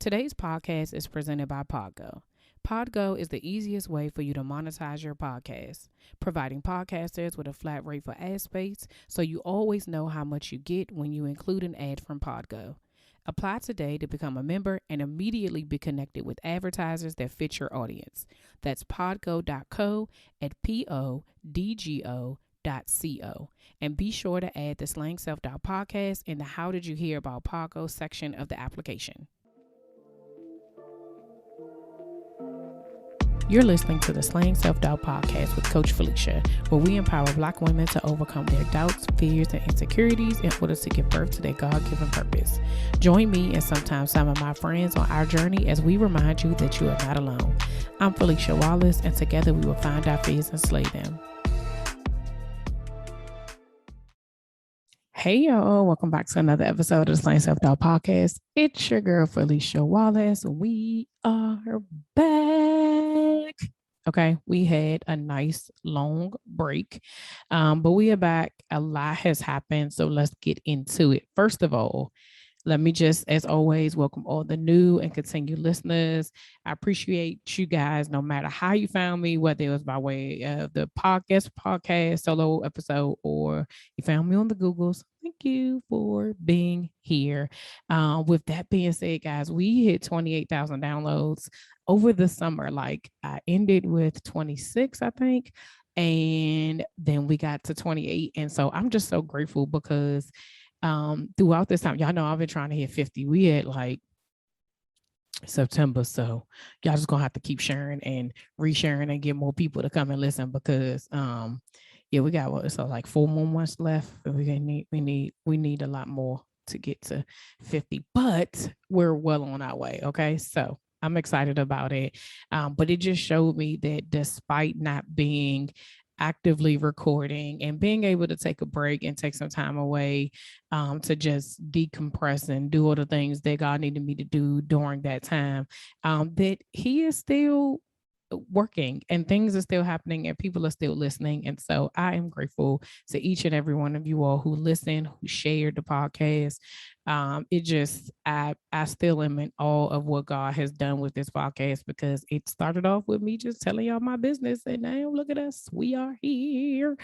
Today's podcast is presented by Podgo. Podgo is the easiest way for you to monetize your podcast, providing podcasters with a flat rate for ad space so you always know how much you get when you include an ad from Podgo. Apply today to become a member and immediately be connected with advertisers that fit your audience. That's podgo.co at podgo.co. And be sure to add the Slang Self Doubt podcast in the How Did You Hear About Podgo section of the application. You're listening to the Slaying Self-Doubt podcast with Coach Felicia, where we empower Black women to overcome their doubts, fears, and insecurities in order to give birth to their God-given purpose. Join me and sometimes some of my friends on our journey as we remind you that you are not alone. I'm Felicia Wallace, and together we will find our fears and slay them. Hey y'all, welcome back to another episode of the Slaying Self-Doubt podcast. It's your girl Felicia Wallace. We are back. Okay, we had a nice long break, but we are back. A lot has happened, so let's get into it. First of all, let me just, as always, welcome all the new and continued listeners. I appreciate you guys, no matter how you found me, whether it was by way of the podcast, solo episode, or you found me on the Googles. Thank you for being here. With that being said, guys, we hit 28,000 downloads over the summer. Like I ended with 26, I think, and then we got to 28. And so I'm just so grateful because throughout this time, y'all know I've been trying to hit 50. We had like September, so y'all just gonna have to keep sharing and resharing and get more people to come and listen because yeah, we got what, so like 4 more months left. We need a lot more to get to 50, but we're well on our way. Okay, so I'm excited about it, but it just showed me that despite not being actively recording and being able to take a break and take some time away to just decompress and do all the things that God needed me to do during that time, that He is still working and things are still happening and people are still listening. And so I am grateful to each and every one of you all who listened, who shared the podcast. It just, I still am in awe of what God has done with this podcast because it started off with me just telling y'all my business and now look at us, we are here.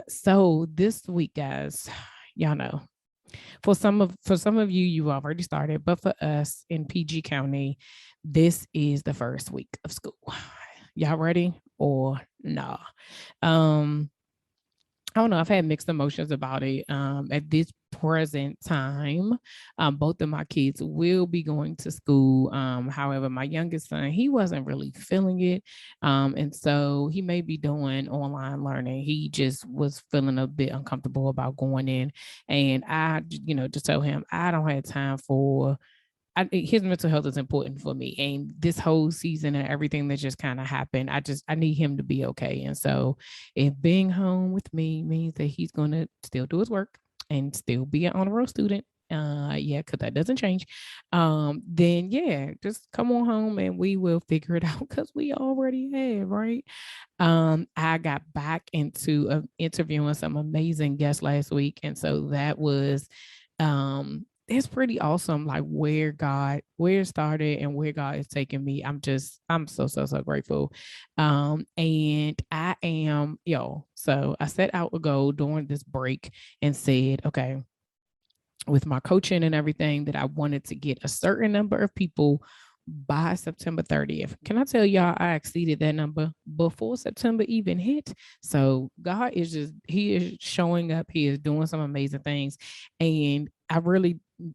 So this week, guys, y'all know, for some of you, you already started, but for us in PG County, this is the first week of school. Y'all ready or no? I don't know. I've had mixed emotions about it. At this present time, both of my kids will be going to school. However, my youngest son, he wasn't really feeling it. And so he may be doing online learning. He just was feeling a bit uncomfortable about going in. And I, just tell him, I don't have time for his mental health is important for me. And this whole season and everything that just kind of happened, I need him to be okay. And so if being home with me means that he's going to still do his work and still be an honor roll student, because that doesn't change, then yeah, just come on home and we will figure it out because we already have, right? I got back into interviewing some amazing guests last week. And so that was, it's pretty awesome, like where it started and where God is taking me. I'm so grateful. And I am, so I set out a goal during this break and said, okay, with my coaching and everything, that I wanted to get a certain number of people by September 30th. Can I tell y'all, I exceeded that number before September even hit. So God is He is showing up. He is doing some amazing things. And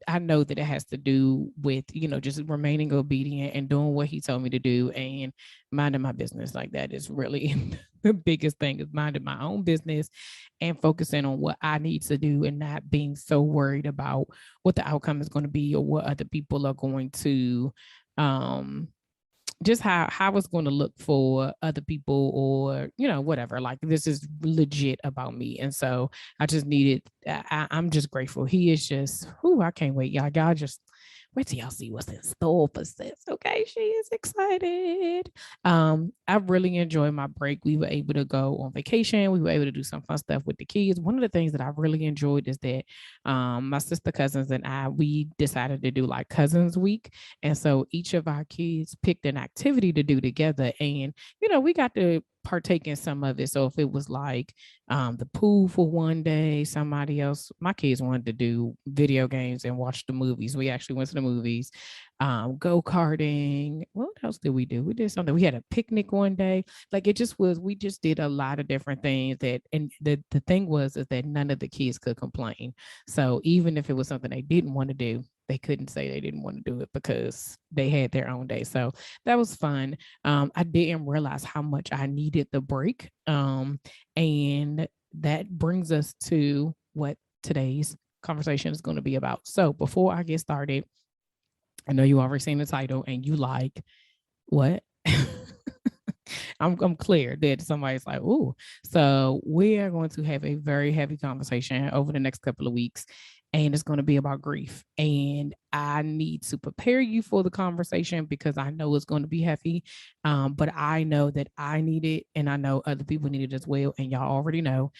I know that it has to do with, just remaining obedient and doing what He told me to do and minding my business. Like that is really the biggest thing, is minding my own business and focusing on what I need to do and not being so worried about what the outcome is going to be or what other people are going to, just how it's going to look for other people or, whatever. Like this is legit about me. And so I just needed, I'm just grateful. He is just, I can't wait. Y'all just wait till y'all see what's in store for sis. Okay, she is excited. I really enjoyed my break. We were able to go on vacation. We were able to do some fun stuff with the kids. One of the things that I really enjoyed is that my sister cousins and I, we decided to do like cousins week. And so each of our kids picked an activity to do together. And, we got to partake in some of it. So if it was like the pool for one day, somebody else, my kids wanted to do video games and watch the movies. We actually went to the movies, go-karting. What else did we do? We did something. We had a picnic one day. Like it just was, we just did a lot of different things and the thing was is that none of the kids could complain. So even if it was something they didn't want to do, they couldn't say they didn't want to do it because they had their own day. So that was fun. I didn't realize how much I needed the break. And that brings us to what today's conversation is going to be about. So before I get started, I know you already seen the title and you like, what? I'm clear that somebody's like, ooh. So we are going to have a very heavy conversation over the next couple of weeks. And it's going to be about grief. And I need to prepare you for the conversation because I know it's going to be heavy. But I know that I need it and I know other people need it as well. And y'all already know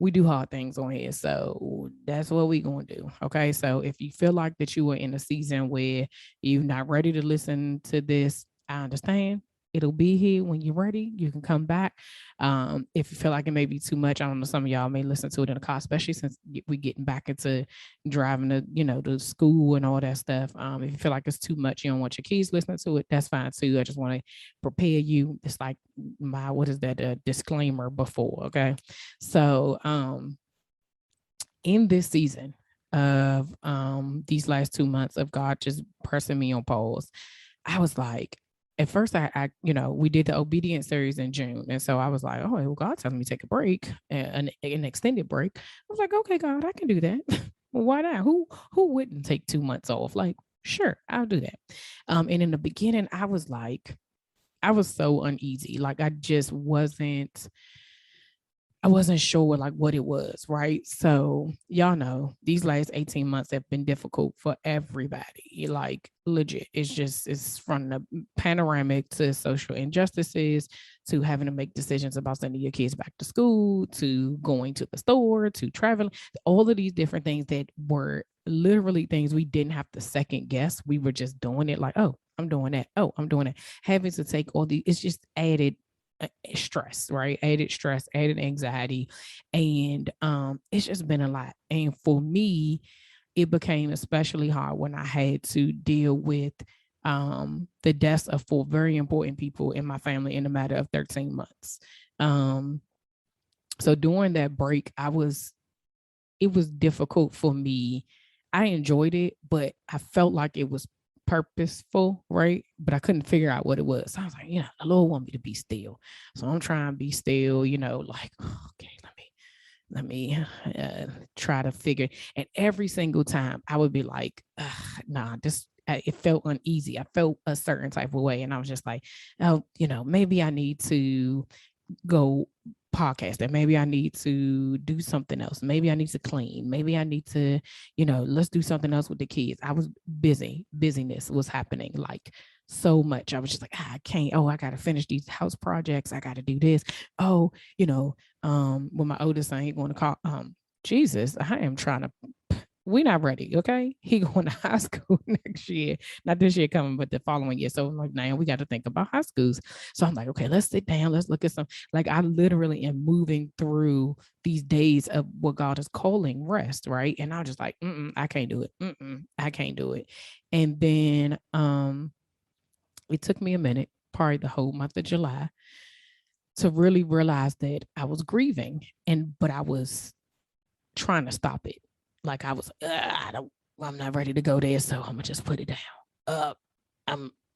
we do hard things on here. So that's what we're going to do. Okay. So if you feel like that you are in a season where you're not ready to listen to this, I understand. It'll be here when you're ready. You can come back. If you feel like it may be too much, I don't know, some of y'all may listen to it in the car, especially since we're getting back into driving to school and all that stuff. If you feel like it's too much, you don't want your kids listening to it, that's fine too. I just want to prepare you. It's like what is that, disclaimer before, okay? So in this season of these last 2 months of God just pressing me on pause, I was like, at first I we did the obedience series in June. And so I was like, oh, well, God telling me to take a break, an extended break. I was like, okay, God, I can do that. Why not? Who wouldn't take 2 months off? Like, sure, I'll do that. And in the beginning, I was so uneasy. Like I wasn't sure like what it was, right? So y'all know these last 18 months have been difficult for everybody. Like legit, it's from the panoramic to social injustices to having to make decisions about sending your kids back to school, to going to the store, to traveling, all of these different things that were literally things we didn't have to second guess. We were just doing it like, oh, I'm doing that. Oh, I'm doing it. Having to take all it's just added stress, right? Added stress, added anxiety. And it's just been a lot. And for me, it became especially hard when I had to deal with the deaths of 4 very important people in my family in a matter of 13 months. So during that break, it was difficult for me. I enjoyed it, but I felt like it was purposeful, right? But I couldn't figure out what it was. So I was like, the Lord want me to be still. So I'm trying to be still, like, okay, let me try to figure. And every single time I would be like, nah, it felt uneasy. I felt a certain type of way. And I was just like, oh, maybe I need to go podcast that maybe I need to do something else. Maybe I need to clean. Maybe I need to, let's do something else with the kids. I was busyness was happening like so much. I was just like, I can't, I got to finish these house projects. I got to do this. Oh, when my oldest son, he going to call, Jesus, I am trying to, we're not ready. Okay. He going to high school next year, not this year coming, but the following year. So I'm like, now we got to think about high schools. So I'm like, okay, let's sit down. Let's look at some, like I literally am moving through these days of what God is calling rest. Right. And I'm just like, I can't do it. I can't do it. And then, it took me a minute, probably the whole month of July, to really realize that I was grieving but I was trying to stop it. Like I was, I'm not ready to go there. So I'm gonna just put it down.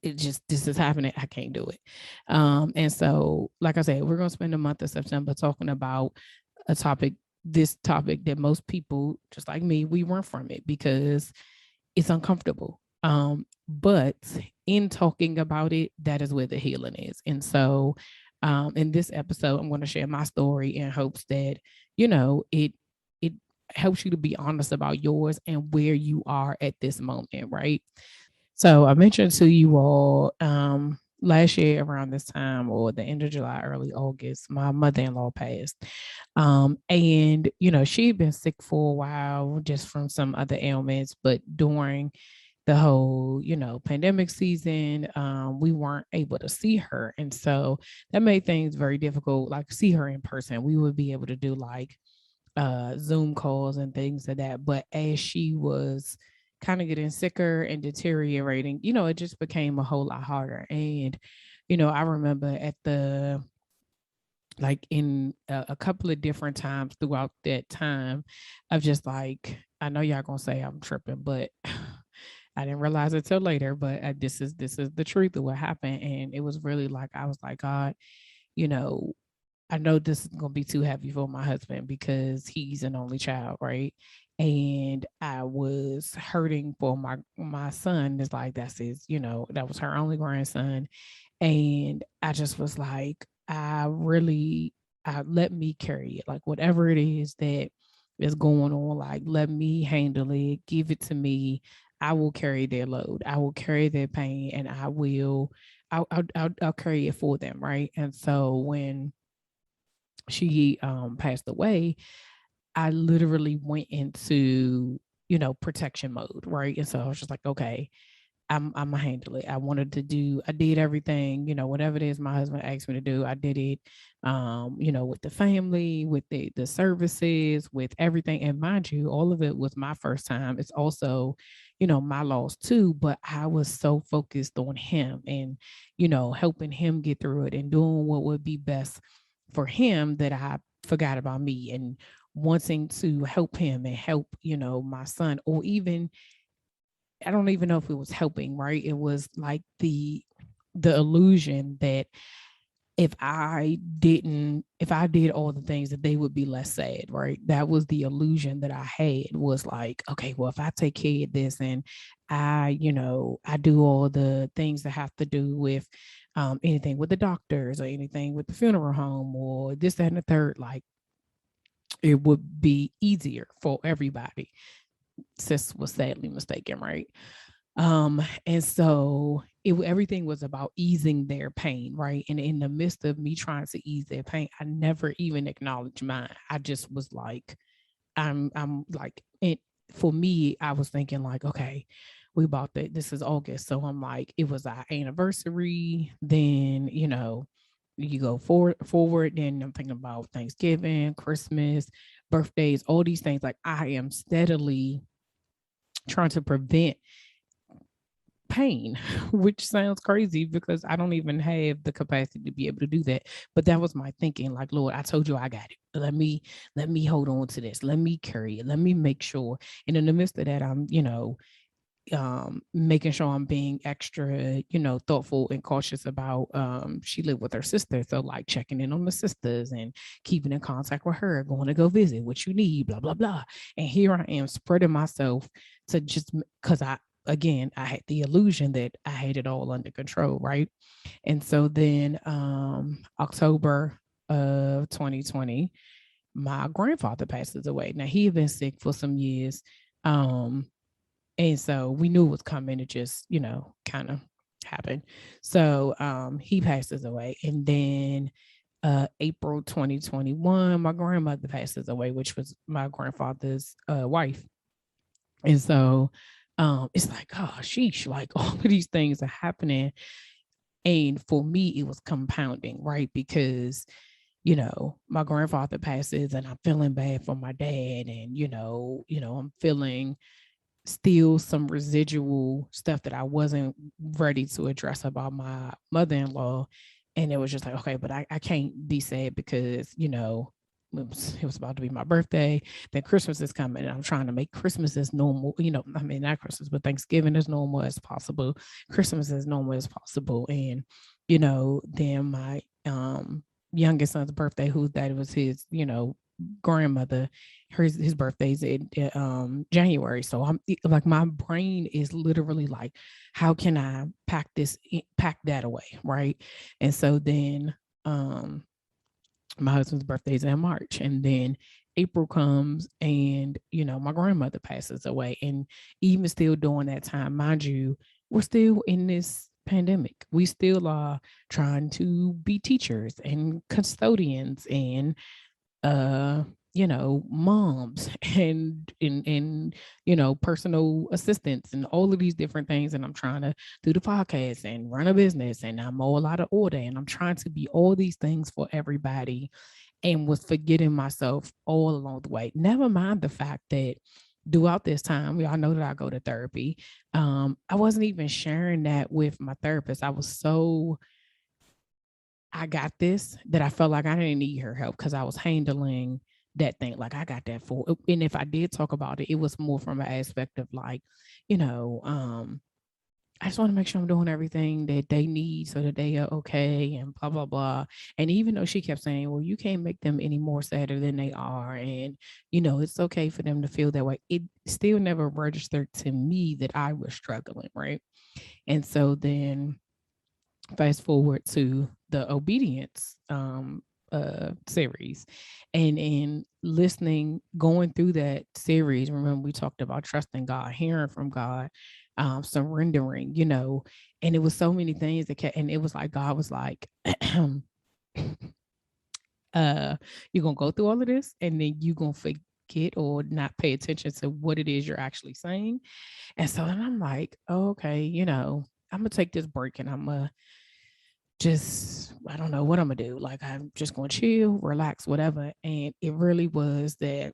This is happening. I can't do it. And so, like I said, we're gonna spend the month of September talking about this topic that most people, just like me, we run from it because it's uncomfortable. But in talking about it, that is where the healing is. And so, in this episode, I'm going to share my story in hopes that, it helps you to be honest about yours and where you are at this moment, right? So I mentioned to you all last year around this time or the end of July, early August, my mother-in-law passed. And she'd been sick for a while just from some other ailments, but during the whole, pandemic season, we weren't able to see her. And so that made things very difficult, like see her in person. We would be able to do like Zoom calls and things like that. But as she was kind of getting sicker and deteriorating, it just became a whole lot harder. And, I remember at the like in a couple of different times throughout that time of just like, I know y'all gonna say I'm tripping, but I didn't realize it till later. But this is the truth of what happened, and it was really like I was like, God, you know, I know this is gonna be too heavy for my husband because he's an only child, right? And I was hurting for my son. It's like that's his, that was her only grandson, and I just was like, I let me carry it, like whatever it is that is going on, like let me handle it, give it to me. I will carry their load. I will carry their pain, and I'll carry it for them, right? And so when she passed away, I literally went into protection mode, right? And so I was just like, okay, I'm gonna handle it. I did everything, whatever it is my husband asked me to do, I did it. With the family, with the services, with everything. And mind you, all of it was my first time. It's also, my loss too. But I was so focused on him and, helping him get through it and doing what would be best for him that I forgot about me and wanting to help him and help, my son, or even I don't even know if it was helping, right? It was like the illusion that if I did all the things that they would be less sad, right? That was the illusion that I had, was like, okay, well, if I take care of this and I do all the things that have to do with anything with the doctors or anything with the funeral home or this, that, and the third, like it would be easier for everybody. Sis was sadly mistaken, right? And so everything was about easing their pain, right? And in the midst of me trying to ease their pain, I never even acknowledged mine. I just was like, I'm like, it for me, I was thinking like, okay, we bought that. This is August. So I'm like, it was our anniversary. Then, you go forward. Then I'm thinking about Thanksgiving, Christmas, birthdays, all these things. Like I am steadily trying to prevent pain, which sounds crazy because I don't even have the capacity to be able to do that. But that was my thinking, like, Lord, I told you I got it. Let me hold on to this. Let me carry it. Let me make sure. And in the midst of that, I'm, making sure I'm being extra, thoughtful and cautious about she lived with her sister. So like checking in on the sisters and keeping in contact with her, going to go visit what you need, blah, blah, blah. And here I am spreading myself to just because I had the illusion that I had it all under control, right? And so then October of 2020, my grandfather passes away. Now he had been sick for some years. Um, and so we knew it was coming. It just, kind of happened. So he passes away. And then April 2021, my grandmother passes away, which was my grandfather's wife. And so it's like, oh, sheesh, like all of these things are happening. And for me, it was compounding, right? Because, my grandfather passes and I'm feeling bad for my dad. And, I'm feeling still some residual stuff that I wasn't ready to address about my mother-in-law. And it was just like, okay, but I can't be sad because, it was about to be my birthday. Then Christmas is coming, and I'm trying to make Christmas as normal. I mean, not Christmas, but Thanksgiving as normal as possible. Christmas as normal as possible. And, then my youngest son's birthday, who that was his, grandmother, his birthday's in January. So I'm like, my brain is literally like, how can I pack that away, right? And so then my husband's birthday is in March, and then April comes and, my grandmother passes away. And even still during that time, mind you, we're still in this pandemic. We still are trying to be teachers and custodians and moms and personal assistants and all of these different things. And I'm trying to do the podcast and run a business and I'm all out of order and I'm trying to be all these things for everybody and was forgetting myself all along the way. Never mind the fact that throughout this time, y'all know that I go to therapy. I wasn't even sharing that with my therapist. I got this, that I felt like I didn't need her help because I was handling that thing. Like I got that for, and if I did talk about it, it was more from an aspect of like, I just want to make sure I'm doing everything that they need so that they are okay and blah, blah, blah. And even though she kept saying, well, you can't make them any more sadder than they are. And, it's okay for them to feel that way. It still never registered to me that I was struggling. Right. And so then fast forward to the obedience series, and in listening, going through that series, remember we talked about trusting God, hearing from God, surrendering, and it was so many things that kept, and it was like God was like you're gonna go through all of this and then you're gonna forget or not pay attention to what it is you're actually saying. And so then I'm like, okay, I'm gonna take this break and I'm gonna just, I don't know what I'm gonna do. Like I'm just gonna chill, relax, whatever. And it really was that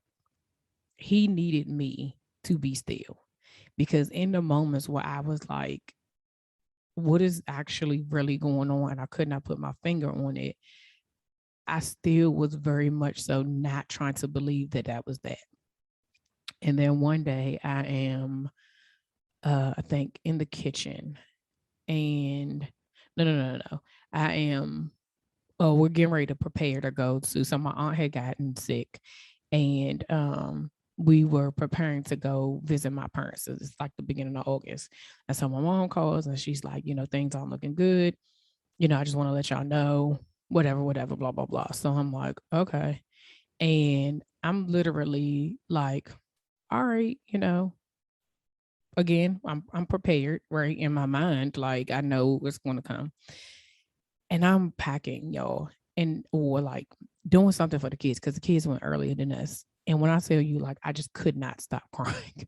he needed me to be still. Because in the moments where I was like, what is actually really going on? And I could not put my finger on it. I still was very much so not trying to believe that that was that. And then one day I am, I think, in the kitchen and no. I am, oh, we're getting ready to prepare to go to. So my aunt had gotten sick, and we were preparing to go visit my parents. So it's like the beginning of August, and so my mom calls and she's like, things aren't looking good. I just want to let y'all know, whatever, blah blah blah. So I'm like, okay, and I'm literally like, all right, again, I'm prepared, right, in my mind, like I know what's going to come. And I'm packing, y'all, and or like doing something for the kids because the kids went earlier than us. And when I tell you, like, I just could not stop crying.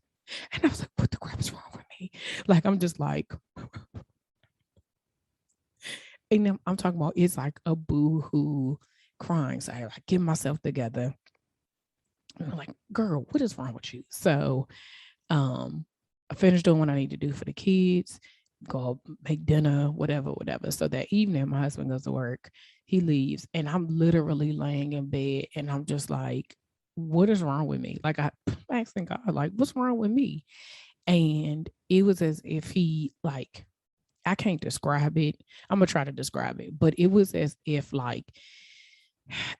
And I was like, what the crap is wrong with me? Like, I'm just like, and then I'm talking about it's like a boo hoo crying. So I like get myself together. And I'm like, girl, what is wrong with you? So I finished doing what I need to do for the kids, go make dinner, whatever. So that evening, my husband goes to work, he leaves, and I'm literally laying in bed, and I'm just like, what is wrong with me? Like I'm asking God, like, what's wrong with me? And it was as if he like, I can't describe it. I'm gonna try to describe it, but it was as if like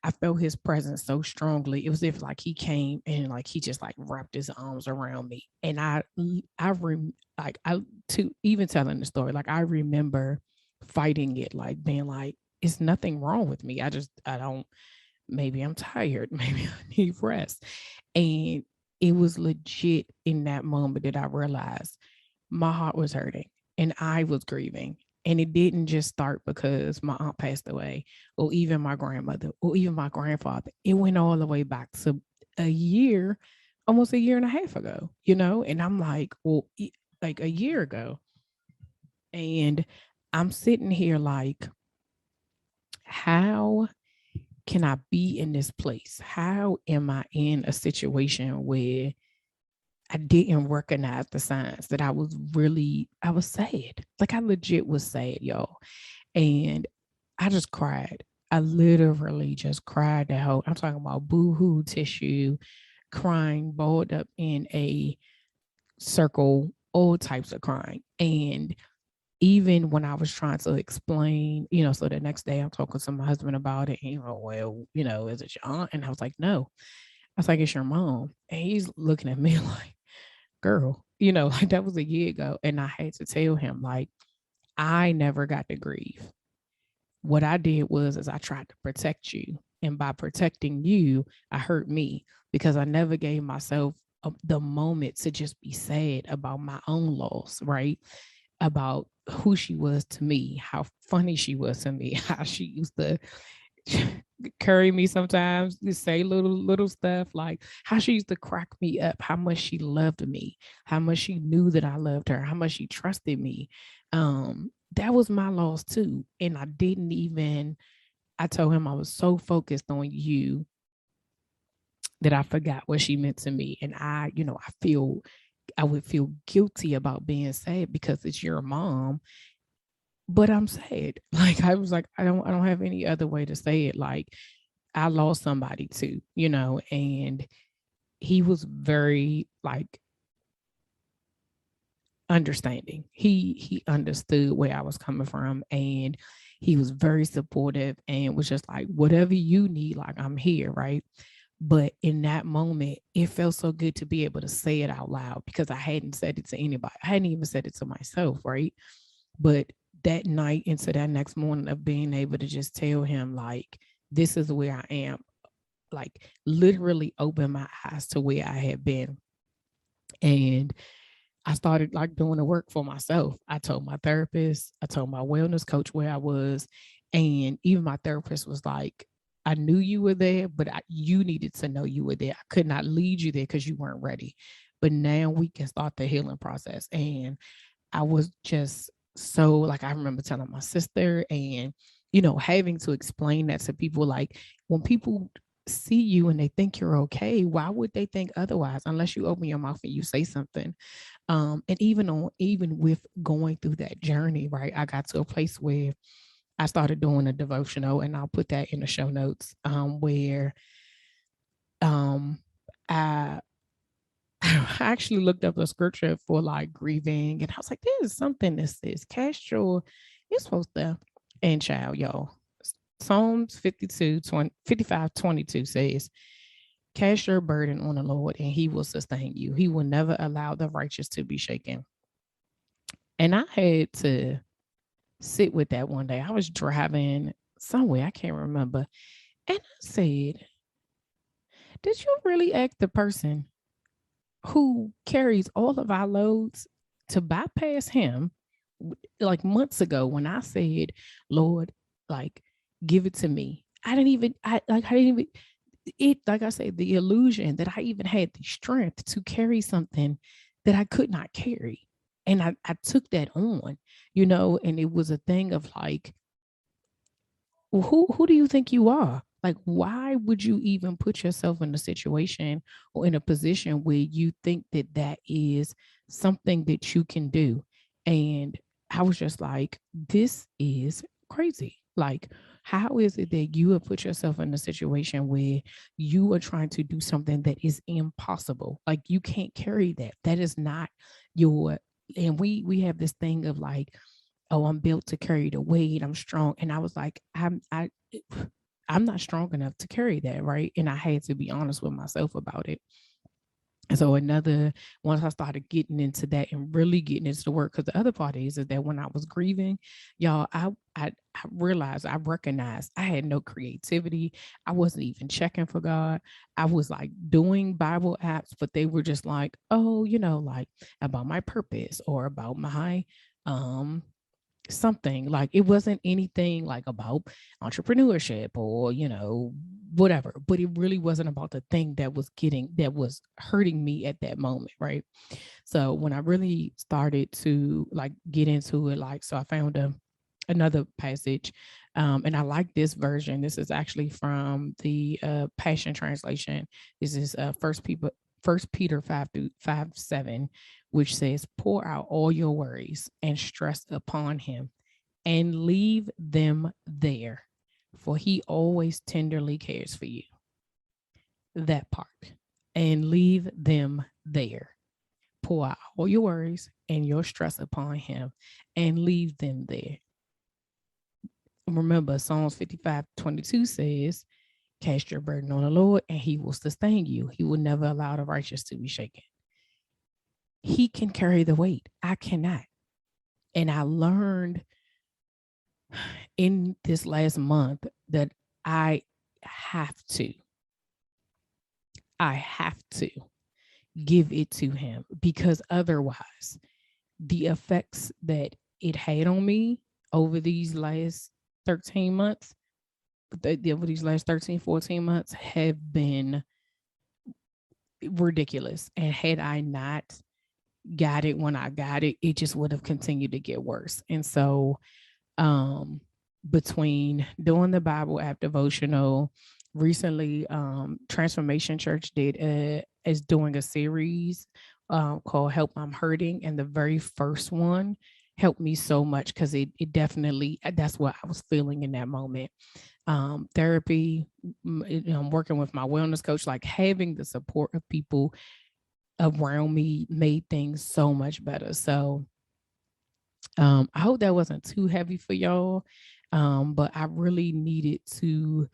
I felt his presence so strongly. It was if like he came and like he just like wrapped his arms around me. And like I to even telling the story, like I remember fighting it, like being like, it's nothing wrong with me. I don't, maybe I'm tired, maybe I need rest. And it was legit in that moment that I realized my heart was hurting and I was grieving. And it didn't just start because my aunt passed away or even my grandmother or even my grandfather. It went all the way back to a year, almost a year and a half ago, And I'm like, well, like a year ago. And I'm sitting here like, how can I be in this place? How am I in a situation where I didn't recognize the signs that I was sad. Like I legit was sad, y'all. And I just cried. I literally just cried the whole, I'm talking about boohoo tissue, crying, balled up in a circle, all types of crying. And even when I was trying to explain, so the next day I'm talking to my husband about it, and he went, well, is it your aunt? And I was like, no. I was like, it's your mom. And he's looking at me like, girl, like that was a year ago. And I had to tell him, like, I never got to grieve. What I did was is I tried to protect you. And by protecting you, I hurt me. because I never gave myself the moment to just be sad about my own loss, right? About who she was to me, how funny she was to me, how she used to carry me sometimes, to say little stuff, like how she used to crack me up, how much she loved me, how much she knew that I loved her, how much she trusted me. That was my loss too. And I told him I was so focused on you that I forgot what she meant to me. And I would feel guilty about being sad because it's your mom, but I'm sad. Like I was like, I don't have any other way to say it. Like I lost somebody too, and he was very like understanding. He understood where I was coming from, and he was very supportive and was just like, whatever you need, like I'm here, right? But in that moment, it felt so good to be able to say it out loud because I hadn't said it to anybody. I hadn't even said it to myself, right? But that night into that next morning of being able to just tell him, like, this is where I am, like literally open my eyes to where I had been. And I started like doing the work for myself. I told my therapist, I told my wellness coach where I was. And even my therapist was like, I knew you were there, but you needed to know you were there. I could not lead you there because you weren't ready. But now we can start the healing process. And I was just so like, I remember telling my sister and, having to explain that to people. Like when people see you and they think you're okay, why would they think otherwise unless you open your mouth and you say something? And even with going through that journey, right, I got to a place where I started doing a devotional, and I'll put that in the show notes, where um, I I actually looked up a scripture for like grieving, and I was like, there's something that says cast your, you're supposed to, and child, y'all, Psalms 55:22 says, cast your burden on the Lord and he will sustain you. He will never allow the righteous to be shaken. And I had to sit with that one day. I was driving somewhere, I can't remember. And I said, did you really ask the person who carries all of our loads to bypass him? Like months ago, when I said, Lord, like, give it to me. I didn't even, it, like I said, the illusion that I even had the strength to carry something that I could not carry. And I took that on, and it was a thing of like, well, who do you think you are? Like, why would you even put yourself in a situation or in a position where you think that that is something that you can do? And I was just like, this is crazy. Like, how is it that you have put yourself in a situation where you are trying to do something that is impossible? Like, you can't carry that. That is not your. And we have this thing of like, oh, I'm built to carry the weight. I'm strong. And I was like, I'm not strong enough to carry that, right? And I had to be honest with myself about it. And so once I started getting into that and really getting into the work, because the other part is that when I was grieving, y'all, I realized, I recognized I had no creativity. I wasn't even checking for God. I was like doing Bible apps, but they were just like, oh, like about my purpose or about my um something. Like it wasn't anything like about entrepreneurship or whatever, but it really wasn't about the thing that was hurting me at that moment, right? So when I really started to like get into it, like, so I found another passage, and I like this version. This is actually from the Passion Translation. This is First Peter 5:7, which says, pour out all your worries and stress upon him and leave them there, for he always tenderly cares for you. That part. And leave them there. Pour out all your worries and your stress upon him and leave them there. Remember, Psalms 55:22 says, cast your burden on the Lord and he will sustain you. He will never allow the righteous to be shaken. He can carry the weight. I cannot. And I learned in this last month that I have to. I have to give it to him, because otherwise the effects that it had on me over these last 13 months, over these last 13, 14 months have been ridiculous. And had I not got it when I got it, it just would have continued to get worse. And so, um, between doing the Bible app devotional, recently, Transformation Church is doing a series called Help I'm Hurting. And the very first one helped me so much, because it definitely, that's what I was feeling in that moment. Therapy, working with my wellness coach, like having the support of people around me made things so much better. So I hope that wasn't too heavy for y'all. But I really needed to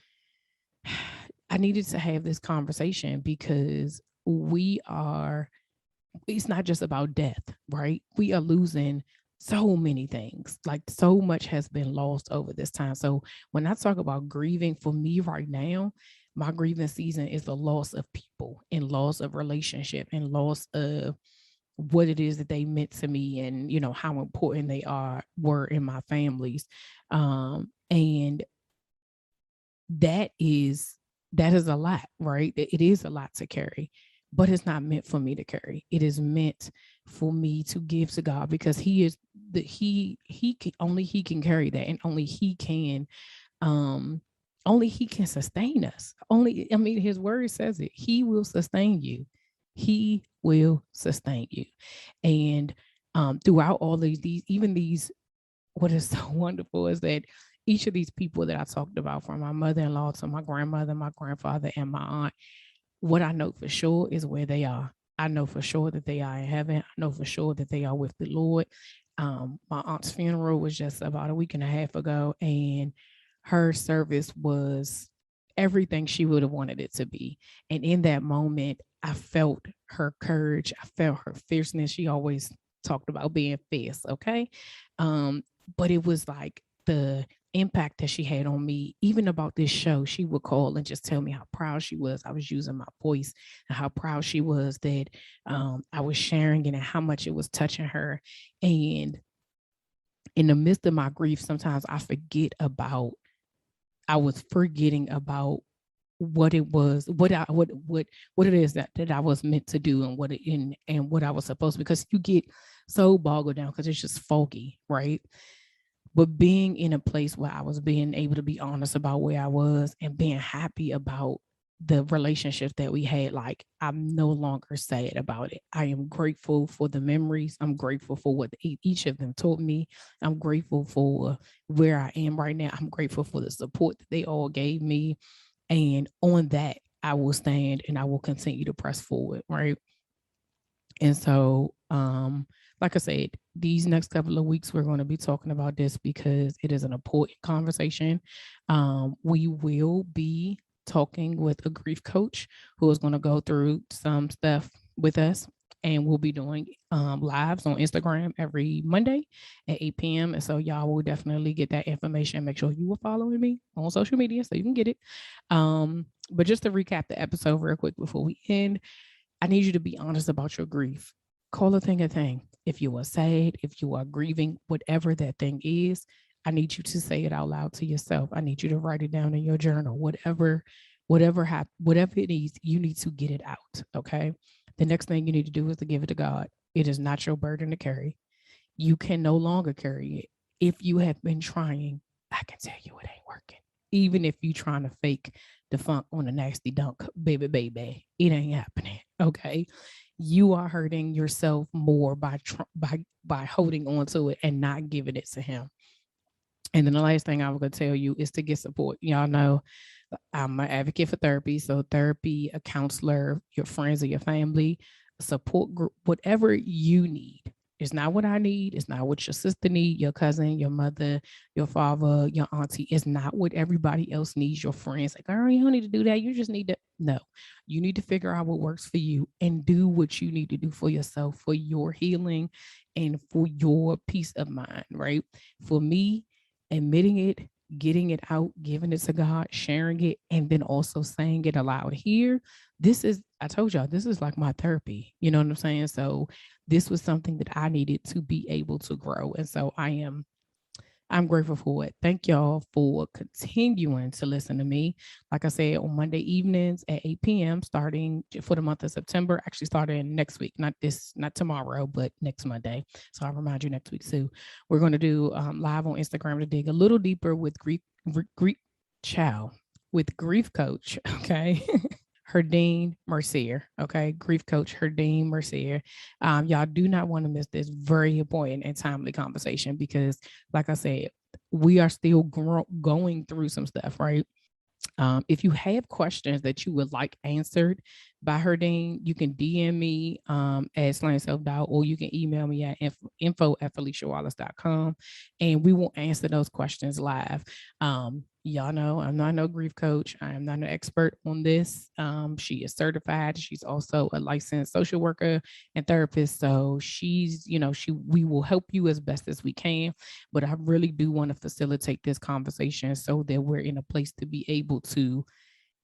I needed to have this conversation, because it's not just about death, right? We are losing so many things. Like, so much has been lost over this time. So when I talk about grieving, for me right now, my grieving season is the loss of people, and loss of relationship, and loss of what it is that they meant to me, and how important they were in my families. And that is a lot, right? It is a lot to carry, but it's not meant for me to carry. It is meant for me to give to God, because he can, only he can carry that, and um only he can sustain us. His word says it. He will sustain you. He will sustain you. And throughout all these, even these, what is so wonderful is that each of these people that I talked about, from my mother-in-law to my grandmother, my grandfather, and my aunt, what I know for sure is where they are. I know for sure that they are in heaven. I know for sure that they are with the Lord. My aunt's funeral was just about a week and a half ago, and her service was everything she would have wanted it to be. And in that moment, I felt her courage. I felt her fierceness. She always talked about being fierce, okay? But it was like the impact that she had on me. Even about this show, she would call and just tell me how proud she was I was using my voice, and how proud she was that I was sharing it, and how much it was touching her. And in the midst of my grief, sometimes I was forgetting about what it was, what it is that I was meant to do, and what I was supposed to, because you get so boggled down because it's just foggy, right? But being in a place where I was being able to be honest about where I was, and being happy about the relationship that we had, like, I'm no longer sad about it. I am grateful for the memories. I'm grateful for what each of them taught me. I'm grateful for where I am right now. I'm grateful for the support that they all gave me. And on that, I will stand, and I will continue to press forward, right? And so, like I said, these next couple of weeks, we're going to be talking about this, because it is an important conversation. We will be talking with a grief coach who is going to go through some stuff with us. And we'll be doing lives on Instagram every Monday at 8 p.m. And so y'all will definitely get that information. Make sure you are following me on social media so you can get it. But just to recap the episode real quick before we end, I need you to be honest about your grief. Call a thing a thing. If you are sad, if you are grieving, whatever that thing is, I need you to say it out loud to yourself. I need you to write it down in your journal. Whatever it is, you need to get it out. Okay. The next thing you need to do is to give it to God. It is not your burden to carry. You can no longer carry it. If you have been trying, I can tell you it ain't working. Even if you trying to fake the funk on a nasty dunk, baby, it ain't happening. Okay. You are hurting yourself more by holding on to it and not giving it to him. And then the last thing I was going to tell you is to get support. Y'all know I'm an advocate for therapy. So therapy, a counselor, your friends or your family, a support group, whatever you need. It's not what I need. It's not what your sister need, your cousin, your mother, your father, your auntie. It's not what everybody else needs. Your friends, like, girl, you don't need to do that. You just need to, no, you need to figure out what works for you and do what you need to do for yourself, for your healing and for your peace of mind, right? For me, admitting it, getting it out, giving it to God, sharing it, and then also saying it aloud here. I told y'all, this is like my therapy. You know what I'm saying? So this was something that I needed to be able to grow. And so I'm grateful for it. Thank y'all for continuing to listen to me. Like I said, on Monday evenings at 8 p.m., starting for the month of September, actually starting next week, not tomorrow, but next Monday. So I'll remind you next week too. We're going to do live on Instagram to dig a little deeper with grief coach. Okay. Herdine Mercier. Okay. Grief coach Herdine Mercier. Y'all do not want to miss this very important and timely conversation because, like I said, we are still going through some stuff, right? If you have questions that you would like answered by Herdine, you can DM me at Slang Self Doubt, or you can email me at info@FeliciaWallace.com, and we will answer those questions live. Y'all know I'm not no grief coach. I am not an expert on this. She is certified. She's also a licensed social worker and therapist. So we will help you as best as we can. But I really do want to facilitate this conversation so that we're in a place to be able to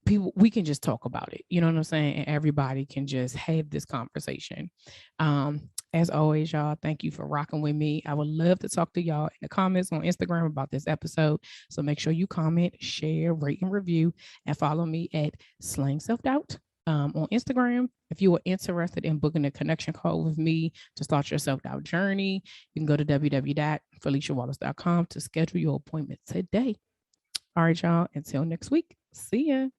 we can just talk about it. You know what I'm saying? And everybody can just have this conversation. As always, y'all, thank you for rocking with me. I would love to talk to y'all in the comments on Instagram about this episode. So make sure you comment, share, rate, and review, and follow me at Slang Self Doubt on Instagram. If you are interested in booking a connection call with me to start your self-doubt journey, you can go to www.FeliciaWallace.com to schedule your appointment today. All right, y'all. Until next week. See ya.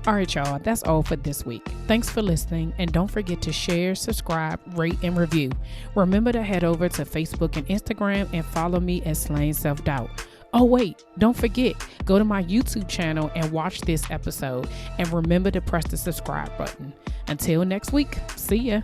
All right, y'all, that's all for this week. Thanks for listening, and don't forget to share, subscribe, rate, and review. Remember to head over to Facebook and Instagram and follow me at Slang Self Doubt. Oh, wait, don't forget, go to my YouTube channel and watch this episode, and remember to press the subscribe button. Until next week, see ya.